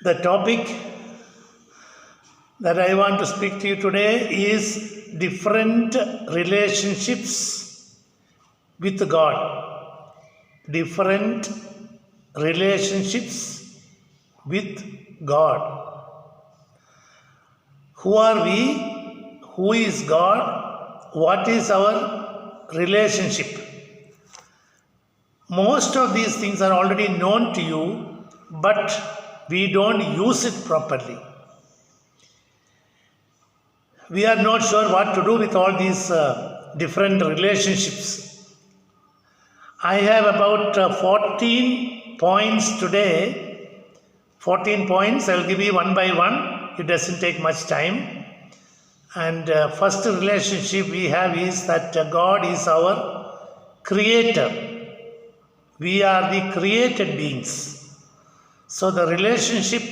The topic that I want to speak to you today is different relationships with God. Different relationships with God. Who are we? Who is God? What is our relationship? Most of these things are already known to you, but we don't use it properly. We are not sure what to do with all these different relationships. I have about 14 points today. 14 points, I will give you one by one. It doesn't take much time. And first relationship we have is that God is our creator. We are the created beings. So the relationship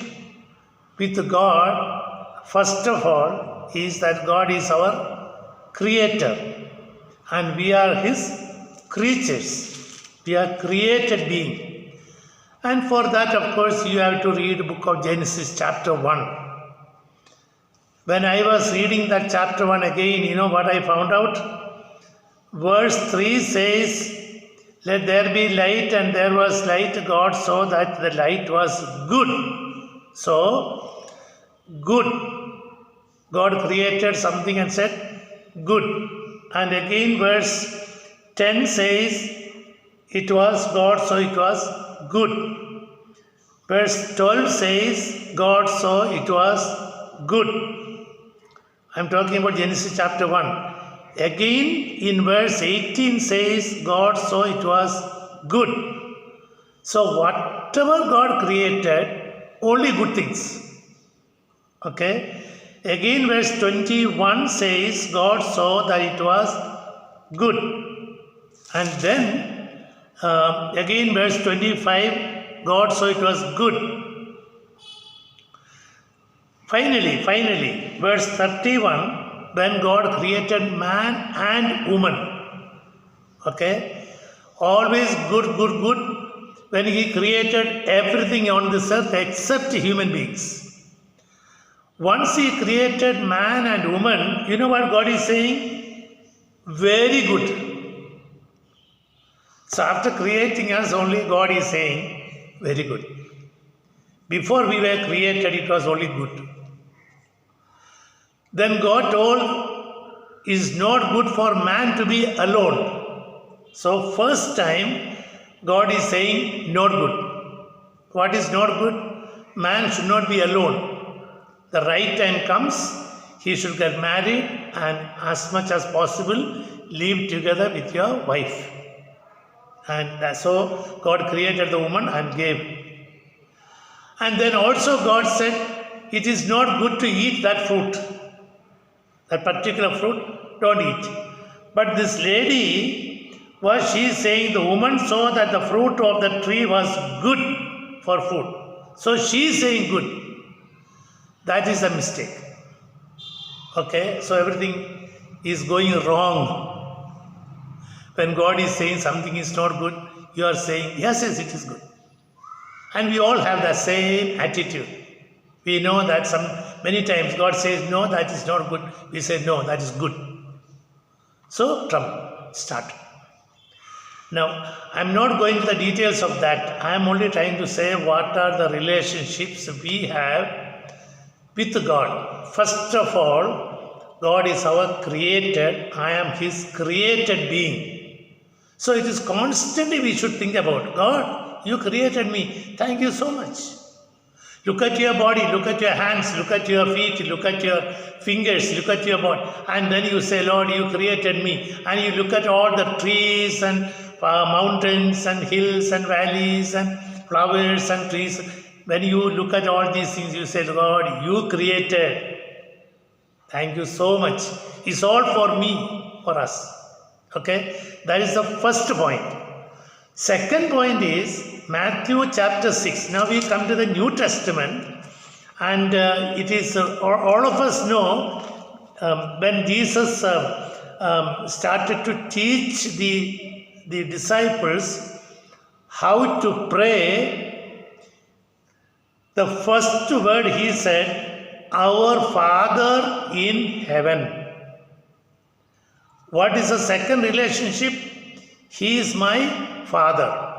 with God, first of all, is that God is our creator and we are his creatures. We are created beings. And for that, of course, you have to read the book of Genesis chapter 1. When I was reading that chapter 1 again, you know what I found out? Verse 3 says, "Let there be light, and there was light. God saw that the light was good." So, good. God created something and said, good. And again, verse 10 says, it was God, so it was good. Verse 12 says, God saw it was good. I'm talking about Genesis chapter 1. Again, in verse 18 says, God saw it was good. So, whatever God created, only good things. Okay? Again, verse 21 says, God saw that it was good. And then, again, verse 25, God saw it was good. Finally, verse 31, when God created man and woman. Okay? Always good. When he created everything on this earth except human beings. Once he created man and woman, you know what God is saying? Very good. So after creating us, only God is saying, very good. Before we were created, it was only good. Then God told, it's not good for man to be alone. So first time, God is saying, not good. What is not good? Man should not be alone. The right time comes, he should get married and as much as possible live together with your wife. And so God created the woman and gave. And then also God said, it is not good to eat that fruit. That particular fruit, don't eat. But this lady, what she is saying, the woman saw that the fruit of the tree was good for food. So she is saying good. That is a mistake. Okay, so everything is going wrong. When God is saying something is not good, you are saying, yes, it is good. And we all have the same attitude. We know that many times God says, no, that is not good. We say, no, that is good. So, trouble, start. Now, I'm not going to the details of that. I'm only trying to say what are the relationships we have with God. First of all, God is our created. I am his created being. So it is constantly we should think about, God, you created me. Thank you so much. Look at your body, look at your hands, look at your feet, look at your fingers, look at your body. And then you say, Lord, you created me. And you look at all the trees and mountains and hills and valleys and flowers and trees. When you look at all these things, you say, God, you created. Thank you so much. It's all for me, for us. Okay? That is the first point. Second point is Matthew chapter 6. Now we come to the New Testament. And it is, all of us know, when Jesus started to teach the disciples how to pray, The first word he said, our Father in heaven. What is the second relationship? He is my Father.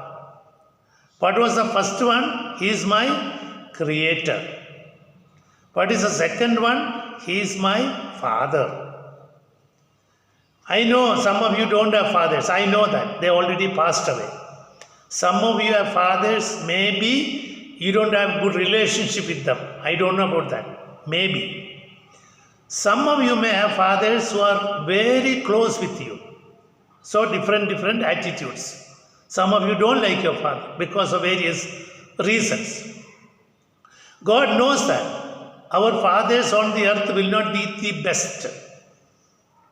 What was the first one? He is my Creator. What is the second one? He is my Father. I know some of you don't have fathers. I know that. They already passed away. Some of you have fathers. Maybe you don't have good relationship with them. I don't know about that. Maybe. Some of you may have fathers who are very close with you. So different attitudes. Some of you don't like your father because of various reasons. God knows that. Our fathers on the earth will not be the best.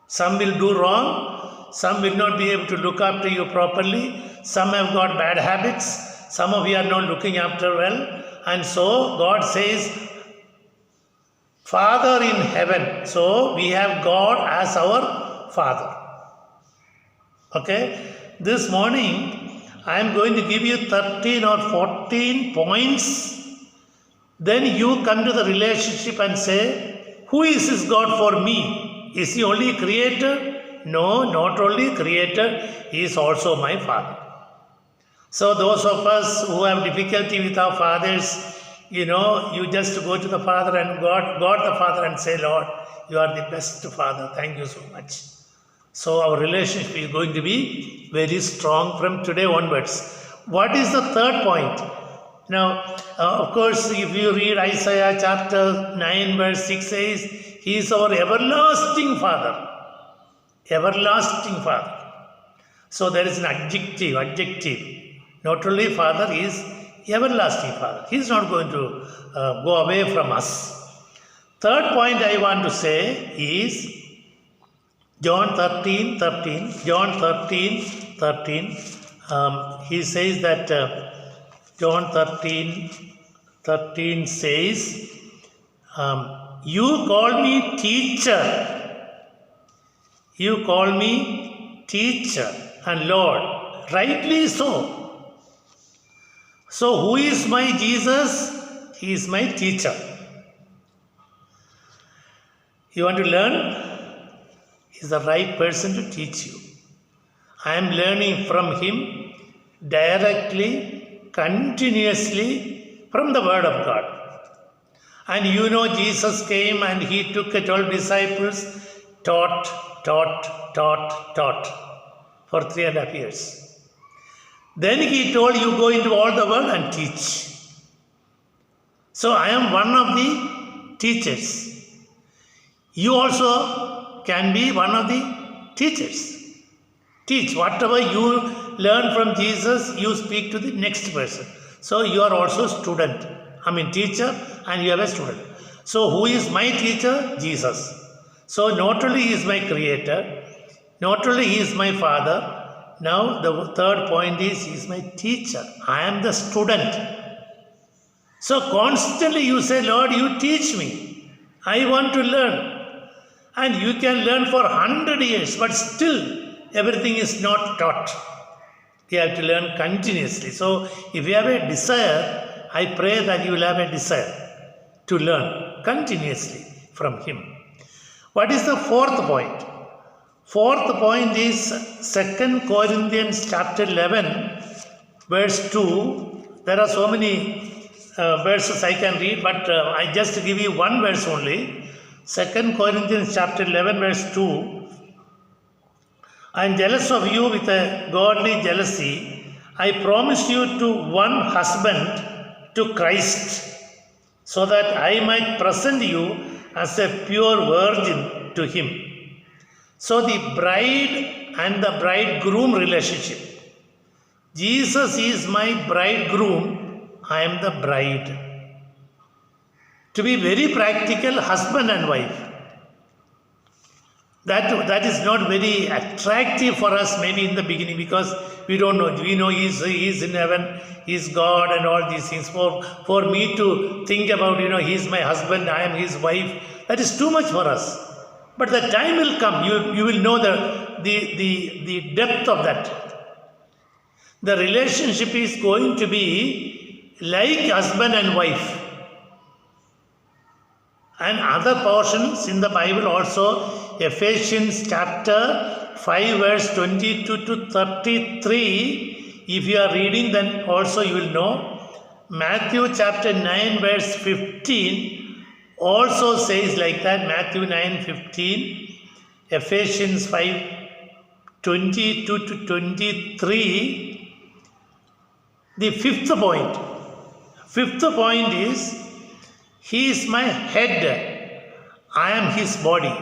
Some will do wrong. Some will not be able to look after you properly. Some have got bad habits. Some of you are not looking after well. And so God says, Father in heaven. So we have God as our Father. Okay? This morning, I am going to give you 13 or 14 points. Then you come to the relationship and say, who is this God for me? Is he only creator? No, not only creator, he is also my Father. So those of us who have difficulty with our fathers, you just go to the Father and God the Father and say, Lord, you are the best Father. Thank you so much. So our relationship is going to be very strong from today onwards. What is the third point? Now, of course, if you read Isaiah chapter 9 verse 6 says, he is our everlasting Father. Everlasting Father. So there is an adjective. Not only Father, he is everlasting Father. He is not going to go away from us. Third point I want to say is John 13:13. John 13:13. He says that John 13:13 says, you call me teacher. You call me teacher and Lord. Rightly so. So who is my Jesus? He is my teacher. You want to learn? He is the right person to teach you. I am learning from him directly, continuously from the Word of God. And Jesus came and he took 12 disciples, taught for 3.5 years. Then he told you go into all the world and teach. So I am one of the teachers. You also can be one of the teachers. Teach whatever you learn from Jesus, you speak to the next person. So you are also student. Teacher and you have a student. So who is my teacher? Jesus. So not only he is my creator, not only he is my father, now the third point is he is my teacher. I am the student. So constantly you say, Lord, you teach me. I want to learn. And you can learn for 100 years, but still everything is not taught. You have to learn continuously. So if you have a desire, I pray that you will have a desire to learn continuously from him. What is the fourth point? Fourth point is 2 Corinthians chapter 11 verse 2. There are so many verses I can read, but I just give you one verse only. 2 Corinthians chapter 11 verse 2. I am jealous of you with a godly jealousy. I promise you to one husband, to Christ, so that I might present you as a pure virgin to him. So the bride and the bridegroom relationship. Jesus is my bridegroom, I am the bride. To be very practical, husband and wife. That is not very attractive for us maybe in the beginning because we don't know. We know He is in heaven, He is God and all these things. For me to think about, He is my husband, I am His wife, that is too much for us. But the time will come, you will know the depth of that. The relationship is going to be like husband and wife. And other portions in the Bible also, Ephesians chapter 5 verse 22 to 33, if you are reading then also you will know. Matthew chapter 9 verse 15 also says like that, Matthew 9:15, Ephesians 5:22 to 23. The fifth point is, He is my head, I am His body.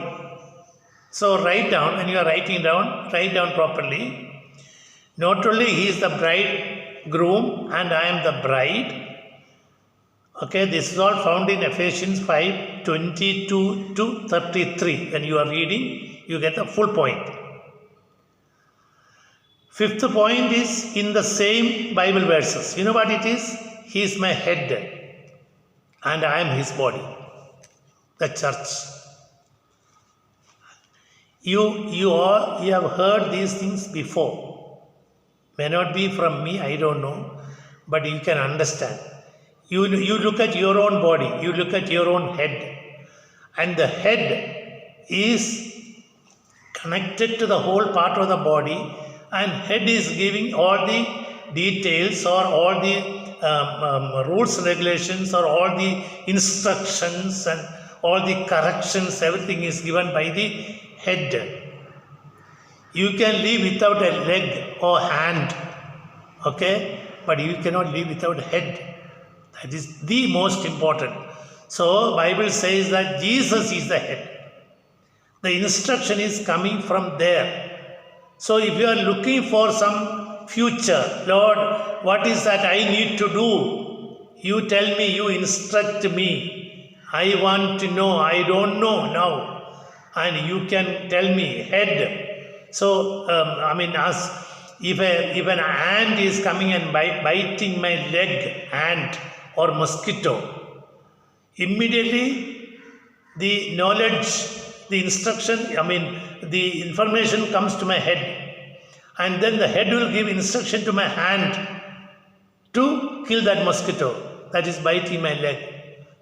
So write down, when you are writing down, write down properly. Not only He is the bridegroom and I am the bride. Okay, this is all found in Ephesians 5:22 to 33. When you are reading, you get the full point. Fifth point is in the same Bible verses. You know what it is? He is my head and I am His body, the church. You have heard these things before. May not be from me, I don't know, but you can understand. You look at your own body, you look at your own head, and the head is connected to the whole part of the body, and head is giving all the details or all the rules, regulations, or all the instructions and all the corrections, everything is given by the head. You can live without a leg or hand, okay, but you cannot live without head. That is the most important. So Bible says that Jesus is the head. The instruction is coming from there. So if you are looking for some future, Lord, what is that I need to do? You tell me, you instruct me. I want to know, I don't know now. And you can tell me, head. So, as if an ant is coming and biting my leg, ant or mosquito, immediately the knowledge, the instruction, the information comes to my head. And then the head will give instruction to my hand to kill that mosquito that is biting my leg.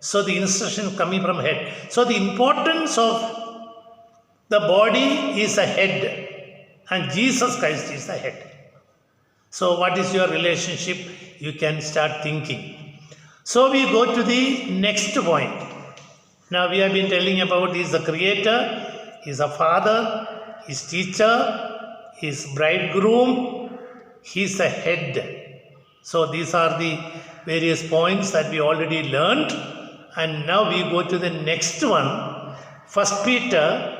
So the instruction is coming from head. So the importance of the body is a head and Jesus Christ is the head. So what is your relationship? You can start thinking. So we go to the next point. Now we have been telling about He is the creator, He is a father, He is teacher, He is bridegroom, He is the head. So these are the various points that we already learned. And now we go to the next one. First Peter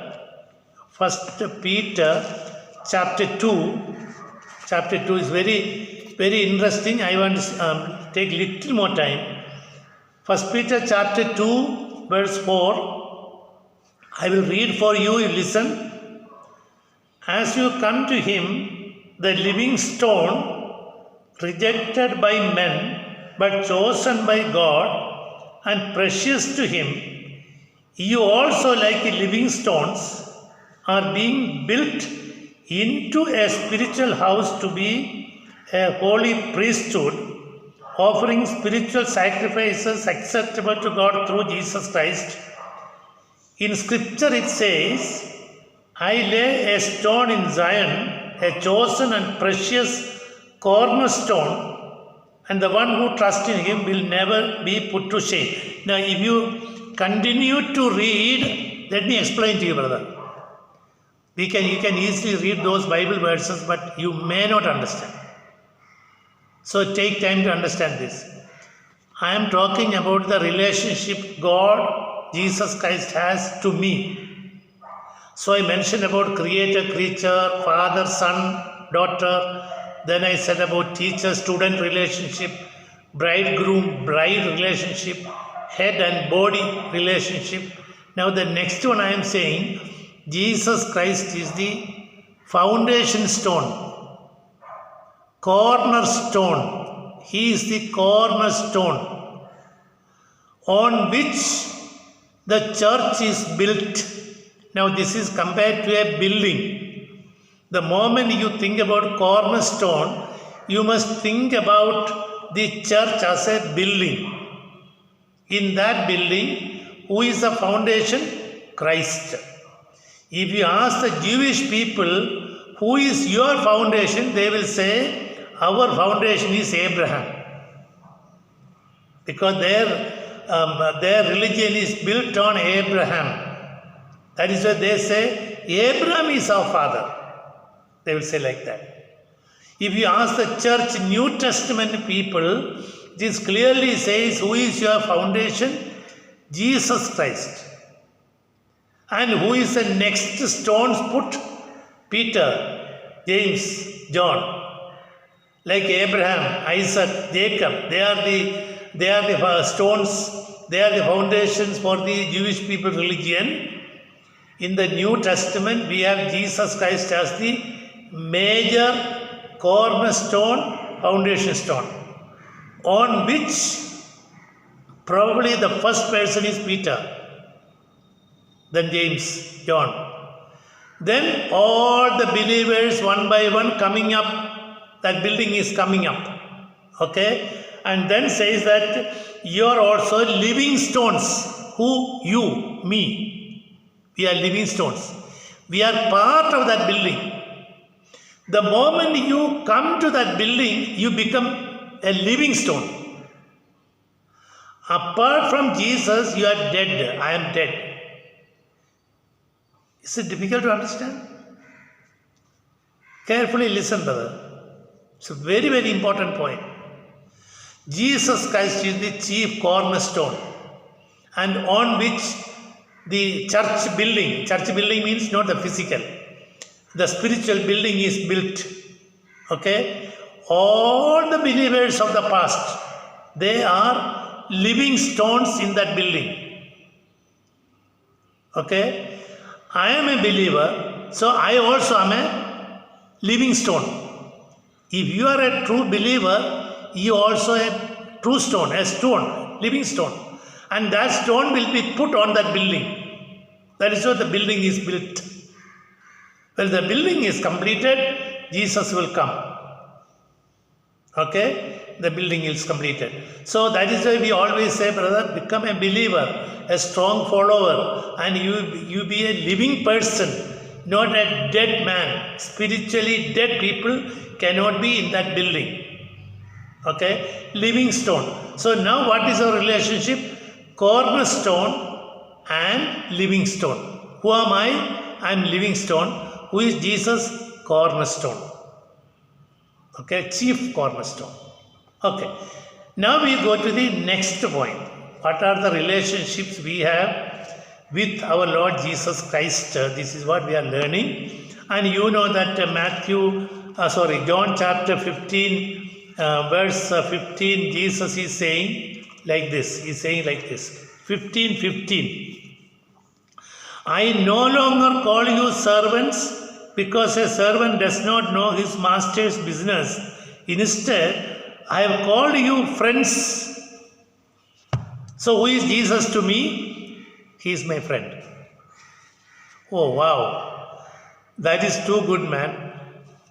chapter 2. Chapter 2 is very, very interesting. I want to take little more time. First Peter chapter 2 verse 4. I will read for you, you listen. As you come to Him, the living stone, rejected by men, but chosen by God and precious to Him, you also, like living stones, are being built into a spiritual house to be a holy priesthood, offering spiritual sacrifices acceptable to God through Jesus Christ. In Scripture it says, I lay a stone in Zion, a chosen and precious cornerstone, and the one who trusts in Him will never be put to shame. Now, if you continue to read, let me explain to you, brother. You can easily read those Bible verses, but you may not understand. So take time to understand this. I am talking about the relationship God, Jesus Christ has to me. So I mentioned about creator, creature, father, son, daughter. Then I said about teacher-student relationship, bridegroom, bride relationship, head and body relationship. Now the next one I am saying, Jesus Christ is the foundation stone, cornerstone. He is the cornerstone on which the church is built. Now this is compared to a building. The moment you think about cornerstone, you must think about the church as a building. In that building, Who is the foundation? Christ. If you ask the Jewish people, who is your foundation? They will say, our foundation is Abraham. Because their religion is built on Abraham. That is why they say, Abraham is our father. They will say like that. If you ask the church New Testament people, this clearly says, who is your foundation? Jesus Christ. And who is the next stones put? Peter, James, John. Like Abraham, Isaac, Jacob. They are the stones. They are the foundations for the Jewish people religion. In the New Testament, we have Jesus Christ as the major cornerstone, foundation stone, on which probably the first person is Peter, then James, John. Then all the believers one by one coming up, that building is coming up. Okay? And then says that you are also living stones. Who? You, me. We are living stones. We are part of that building. The moment you come to that building, you become a living stone. Apart from Jesus, you are dead. I am dead. Is it difficult to understand? Carefully listen, brother. It's a very, very important point. Jesus Christ is the chief cornerstone, and on which the church building means not the physical, the spiritual building is built. Okay? All the believers of the past, they are living stones in that building. Okay? I am a believer, so I also am a living stone. If you are a true believer, you also a true stone, a stone, living stone. And that stone will be put on that building. That is why the building is built. When the building is completed, Jesus will come. Okay? The building is completed. So that is why we always say, brother, become a believer, a strong follower, and you be a living person, not a dead man. Spiritually dead people cannot be in that building. Okay? Living stone. So now what is our relationship? Cornerstone and living stone. Who am I? I am living stone. Who is Jesus? Cornerstone. Okay? Chief cornerstone. Okay. Now we go to the next point. What are the relationships we have with our Lord Jesus Christ? This is what we are learning. And you know that John chapter 15, verse 15, Jesus is saying like this. He's saying like this. 15:15. I no longer call you servants, because a servant does not know his master's business. Instead, I have called you friends. So who is Jesus to me? He is my friend. Oh wow. That is too good, man.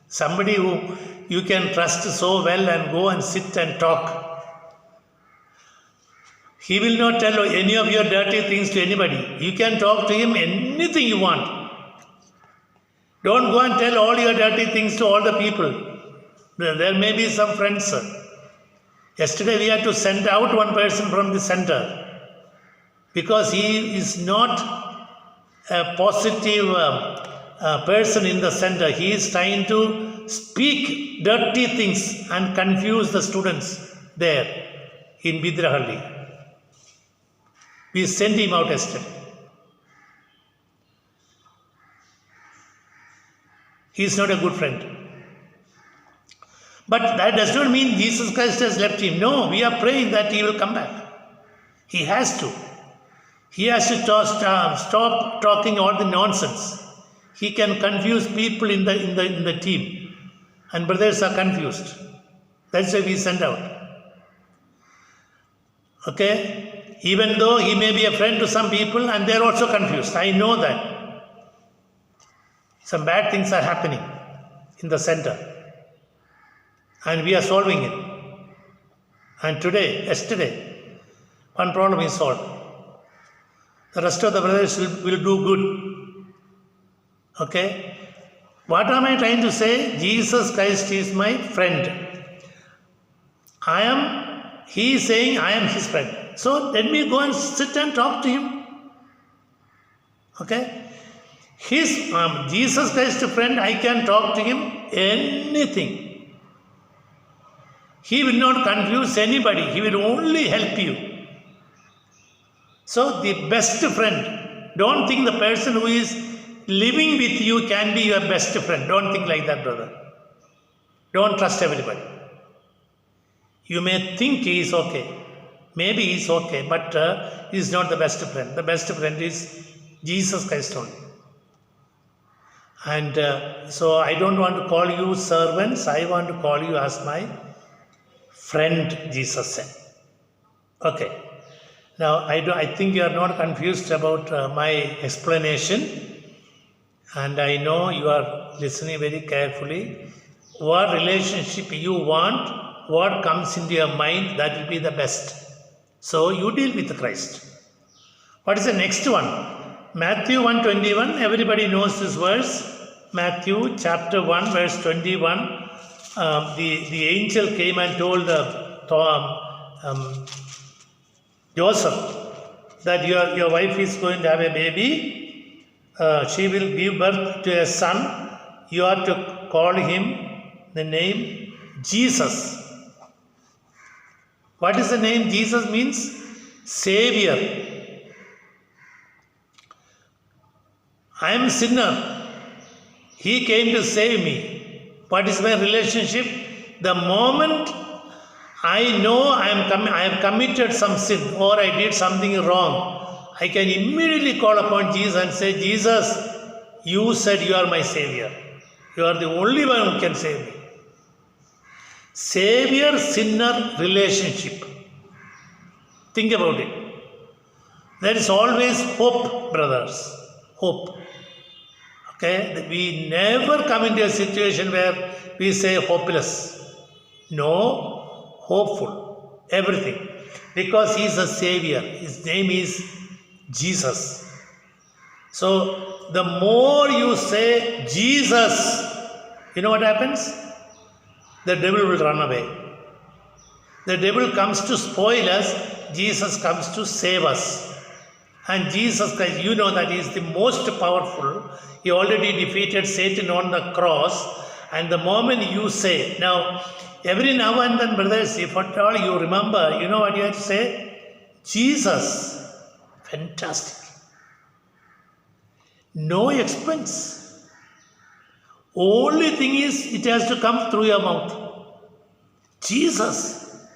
Somebody who you can trust so well and go and sit and talk. He will not tell any of your dirty things to anybody. You can talk to him anything you want. Don't go and tell all your dirty things to all the people. There may be some friends. Yesterday we had to send out one person from the center because he is not a positive person in the center. He is trying to speak dirty things and confuse the students there in Bidrahalli. We sent him out yesterday. He is not a good friend. But that does not mean Jesus Christ has left him. No, we are praying that he will come back. He has to. He has to stop talking all the nonsense. He can confuse people in the team. And brothers are confused. That's why we send out. Okay? Even though he may be a friend to some people and they are also confused. I know that. Some bad things are happening in the center. And we are solving it. And yesterday, one problem is solved. The rest of the brothers will do good. Okay? What am I trying to say? Jesus Christ is my friend. He is saying I am his friend. So let me go and sit and talk to him. Okay? Jesus Christ friend, I can talk to him anything. He will not confuse anybody. He will only help you. So the best friend, don't think the person who is living with you can be your best friend. Don't think like that, brother. Don't trust everybody. You may think he is okay. Maybe he is okay, but he is not the best friend. The best friend is Jesus Christ only. And so I don't want to call you servants. I want to call you as my friend, Jesus said. Okay. Now, I think you are not confused about my explanation. And I know you are listening very carefully. What relationship you want, what comes into your mind, that will be the best. So, you deal with Christ. What is the next one? Matthew 1:21, everybody knows this verse. Matthew chapter 1 verse 21. The angel came and told Joseph that your wife is going to have a baby. She will give birth to a son. You are to call him the name Jesus. What is the name Jesus means? Savior. I am a sinner. He came to save me. What is my relationship? The moment I know I have committed some sin or I did something wrong, I can immediately call upon Jesus and say, Jesus, you said you are my Savior. You are the only one who can save me. Savior-sinner relationship. Think about it. There is always hope, brothers. Hope. Okay? We never come into a situation where we say hopeless. No, hopeful. Everything. Because He is a Savior. His name is Jesus. So, the more you say Jesus, you know what happens? The devil will run away. The devil comes to spoil us. Jesus comes to save us. And Jesus Christ, you know that He is the most powerful. He already defeated Satan on the cross. And the moment you say, now, every now and then, brothers, if at all you remember, you know what you have to say? Jesus. Fantastic. No expense. Only thing is, it has to come through your mouth. Jesus.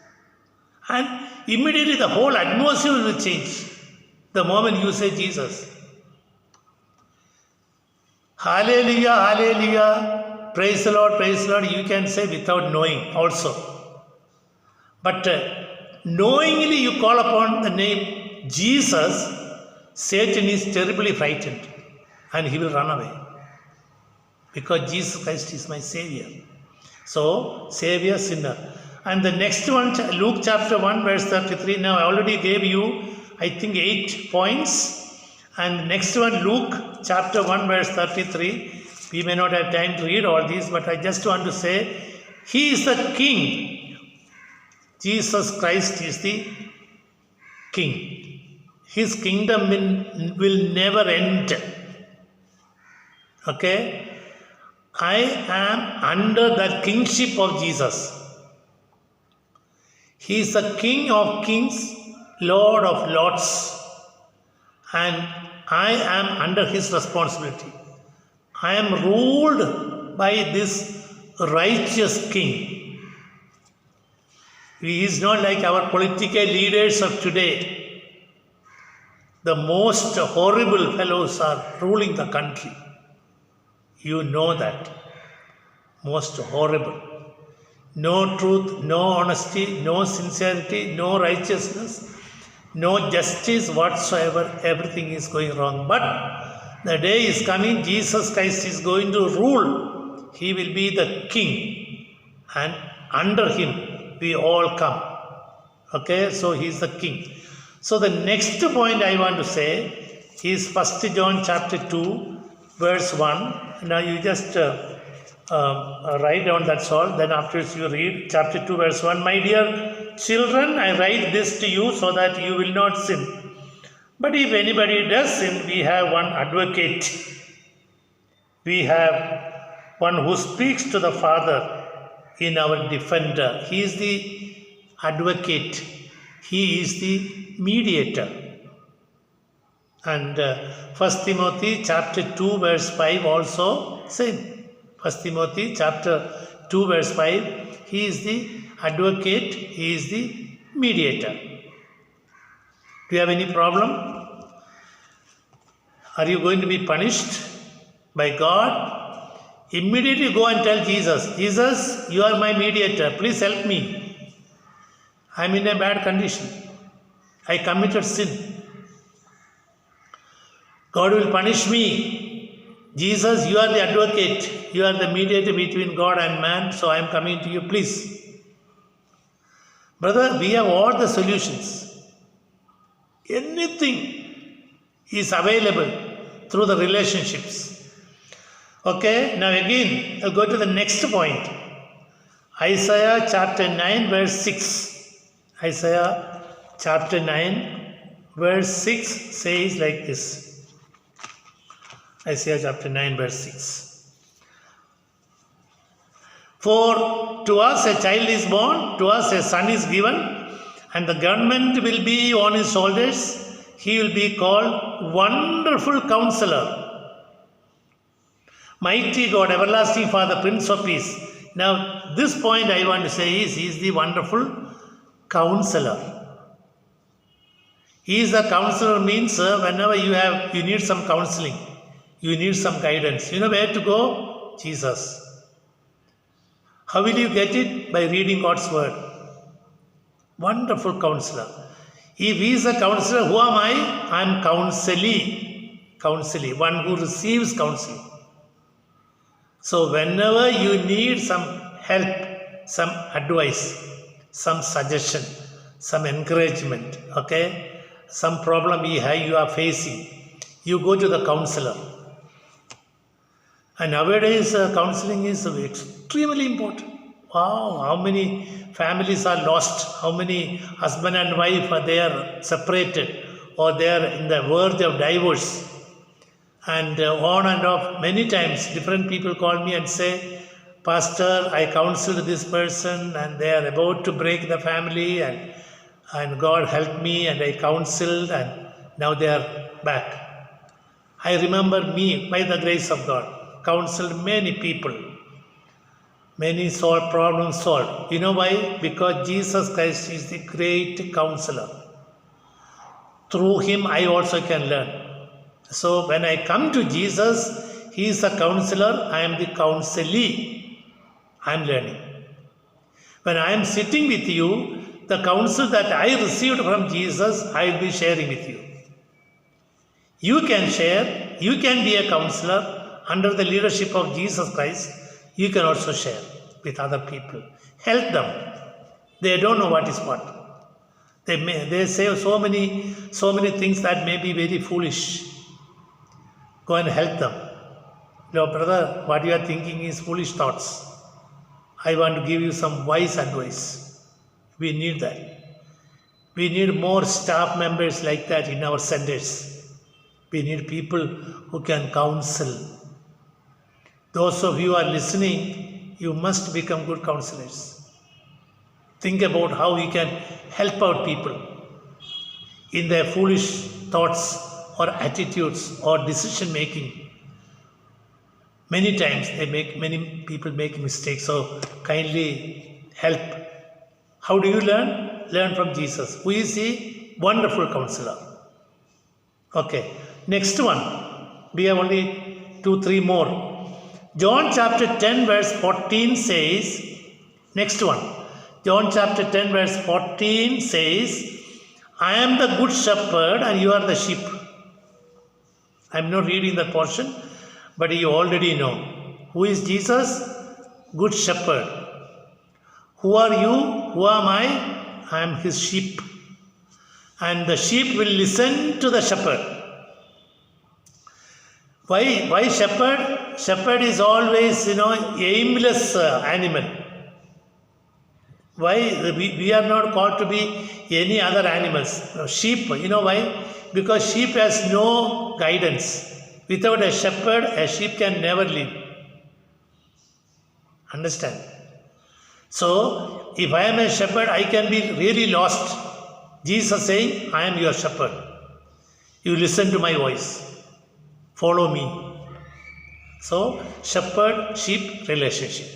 And immediately the whole atmosphere will change. The moment you say Jesus. Hallelujah, hallelujah. Praise the Lord, you can say without knowing also. But knowingly you call upon the name Jesus, Satan is terribly frightened and he will run away. Because Jesus Christ is my Savior. So, Savior, sinner. And the next one, Luke chapter 1 verse 33. Now, I already gave you, I think, 8 points. And next one, Luke chapter 1 verse 33. We may not have time to read all these, but I just want to say, He is the King. Jesus Christ is the King. His kingdom will never end. Okay? I am under the kingship of Jesus. He is the King of kings, Lord of lords. And I am under His responsibility. I am ruled by this righteous King. He is not like our political leaders of today. The most horrible fellows are ruling the country. You know that. Most horrible. No truth, no honesty, no sincerity, no righteousness, no justice whatsoever. Everything is going wrong. But the day is coming, Jesus Christ is going to rule. He will be the King. And under Him, we all come. Okay, so He is the King. So the next point I want to say, is 1 John chapter 2, verse 1. Now you just write down, that's all. Then afterwards you read chapter 2, verse 1. My dear children, I write this to you so that you will not sin. But if anybody does sin, we have one advocate. We have one who speaks to the Father in our defender. He is the advocate. He is the mediator. And 1 Timothy chapter 2 verse 5 also same. 1 Timothy chapter 2 verse 5. He is the advocate. He is the mediator. Do you have any problem? Are you going to be punished by God? Immediately go and tell Jesus, Jesus, you are my mediator. Please help me. I am in a bad condition. I committed sin. God will punish me. Jesus, you are the advocate. You are the mediator between God and man. So I am coming to you. Please. Brother, we have all the solutions. Anything is available through the relationships. Okay, now again, I'll go to the next point. Isaiah chapter 9, verse 6. Isaiah chapter 9, verse 6 says like this. Isaiah chapter 9, verse 6. For to us a child is born, to us a son is given, and the government will be on his shoulders. He will be called Wonderful Counselor, Mighty God, Everlasting Father, Prince of Peace. Now, this point I want to say is, he is the Wonderful Counselor. He is the counselor means whenever you need some counseling, you need some guidance. You know where to go? Jesus. How will you get it? By reading God's Word. Wonderful Counselor. If he is a counselor, who am I? I am counselee. Counselee, one who receives counseling. So whenever you need some help, some advice, some suggestion, some encouragement, okay, some problem you are facing, you go to the counselor. And nowadays counseling is extremely important. Wow, how many families are lost, how many husband and wife are there separated or they are in the verge of divorce. And on and off, many times different people call me and say, Pastor, I counseled this person and they are about to break the family and God helped me and I counseled and now they are back. I remember me, by the grace of God, counseled many people. Many problems solved. You know why? Because Jesus Christ is the great counselor. Through him I also can learn. So when I come to Jesus, he is a counselor, I am the counselee. I am learning. When I am sitting with you, the counsel that I received from Jesus, I will be sharing with you. You can share, you can be a counselor under the leadership of Jesus Christ. You can also share with other people. Help them. They don't know what is what. They say so many things that may be very foolish. Go and help them. No, brother, what you are thinking is foolish thoughts. I want to give you some wise advice. We need that. We need more staff members like that in our centers. We need people who can counsel. Those of you who are listening, you must become good counselors. Think about how you can help out people in their foolish thoughts or attitudes or decision making. Many times many people make mistakes, so kindly help. How do you learn? Learn from Jesus. Who is he? Wonderful Counselor. Okay, next one. We have only 2-3 more. John chapter 10 verse 14 says, next one. John chapter 10 verse 14 says, I am the good shepherd and you are the sheep. I am not reading that portion, but you already know. Who is Jesus? Good shepherd. Who are you? Who am I? I am his sheep. And the sheep will listen to the shepherd. Why shepherd? Shepherd is always, aimless animal. Why we are not called to be any other animals? No, sheep, you know why? Because sheep has no guidance. Without a shepherd, a sheep can never live. Understand? So, if I am a shepherd, I can be really lost. Jesus saying, I am your shepherd. You listen to my voice. Follow me. So, shepherd-sheep relationship.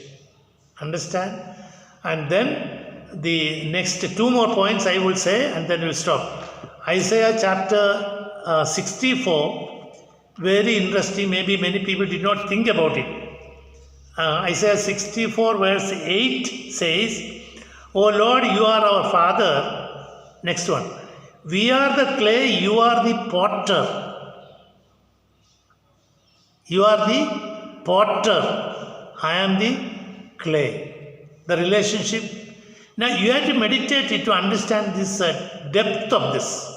Understand? And then the next two more points I will say, and then we'll stop. Isaiah chapter 64, very interesting. Maybe many people did not think about it. Isaiah 64 verse 8 says, O Lord, you are our Father. Next one. We are the clay, you are the potter. You are the potter. I am the clay. The relationship. Now you have to meditate it to understand this depth of this.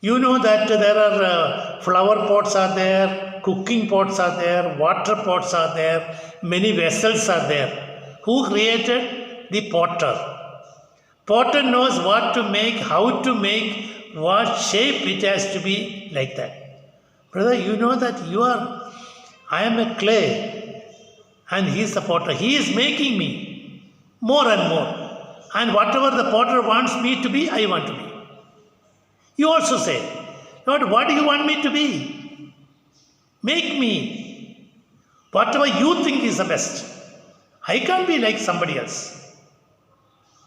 You know that there are flower pots are there, cooking pots are there, water pots are there, many vessels are there. Who created? The potter. Potter knows what to make, how to make, what shape it has to be like that. Brother, you know that I am a clay and he is the potter. He is making me more and more. And whatever the potter wants me to be, I want to be. You also say, Lord, what do you want me to be? Make me. Whatever you think is the best. I can't be like somebody else.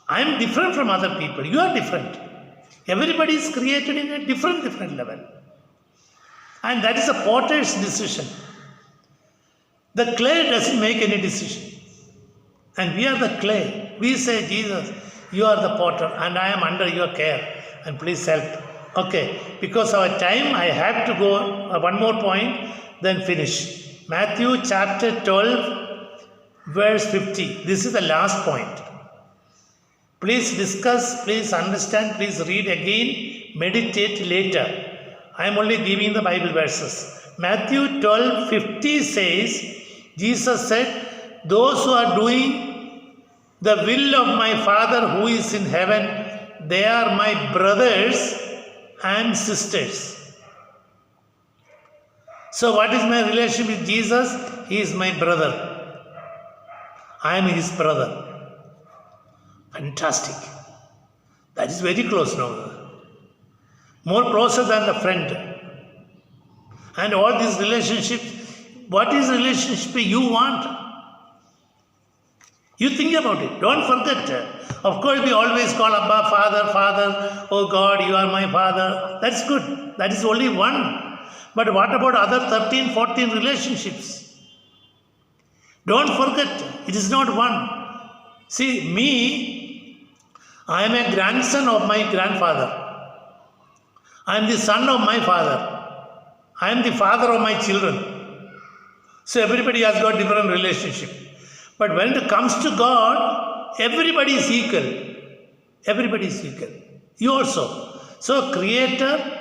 I am different from other people. You are different. Everybody is created in a different level. And that is a potter's decision. The clay doesn't make any decision. And we are the clay. We say, Jesus, you are the potter and I am under your care. And please help. Okay, because of our time, I have to go one more point, then finish. Matthew chapter 12, verse 50. This is the last point. Please discuss, please understand, please read again, meditate later. I am only giving the Bible verses. Matthew 12, 50 says, Jesus said, those who are doing the will of my Father who is in heaven, they are my brothers and sisters. So what is my relation with Jesus? He is my brother. I am his brother. Fantastic. That is very close now. More closer than the friend. And all these relationships, what is relationship you want? You think about it. Don't forget. Of course, we always call Abba, Father, Father. Oh God, you are my Father. That's good. That is only one. But what about other 13, 14 relationships? Don't forget. It is not one. See, me, I am a grandson of my grandfather. I am the son of my father. I am the father of my children. So everybody has got different relationship. But when it comes to God, everybody is equal. Everybody is equal. You also. So creator,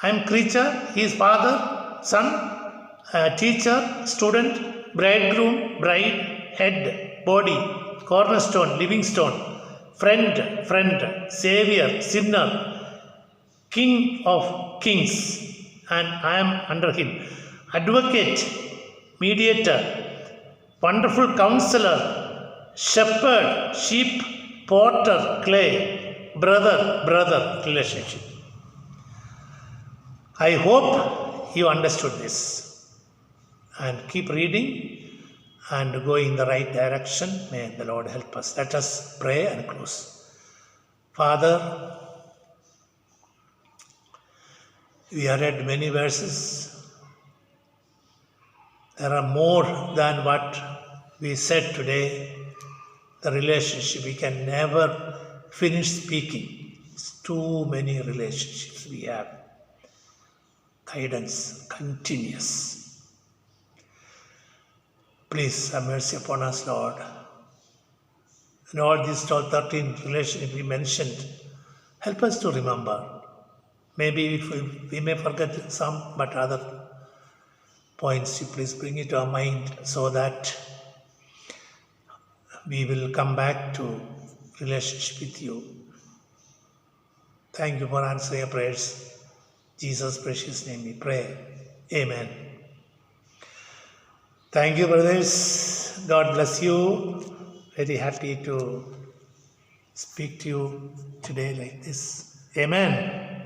I am creature, he is father, son, teacher, student, bridegroom, bride, head, body, cornerstone, living stone, friend, savior, sinner, king of kings, and I am under him. Advocate, mediator, wonderful counselor, shepherd, sheep, potter, clay, brother, relationship. I hope you understood this. And keep reading and go in the right direction. May the Lord help us. Let us pray and close. Father, we have read many verses. There are more than what we said today. The relationship, we can never finish speaking. It's too many relationships we have. Guidance, continuous. Please have mercy upon us, Lord. And all these 13 relationships we mentioned, help us to remember. Maybe we may forget some, but other points you please bring it to our mind so that we will come back to relationship with you. Thank you for answering our prayers. Jesus' precious name we pray. Amen. Thank you, brothers. God bless you. Very happy to speak to you today like this. Amen.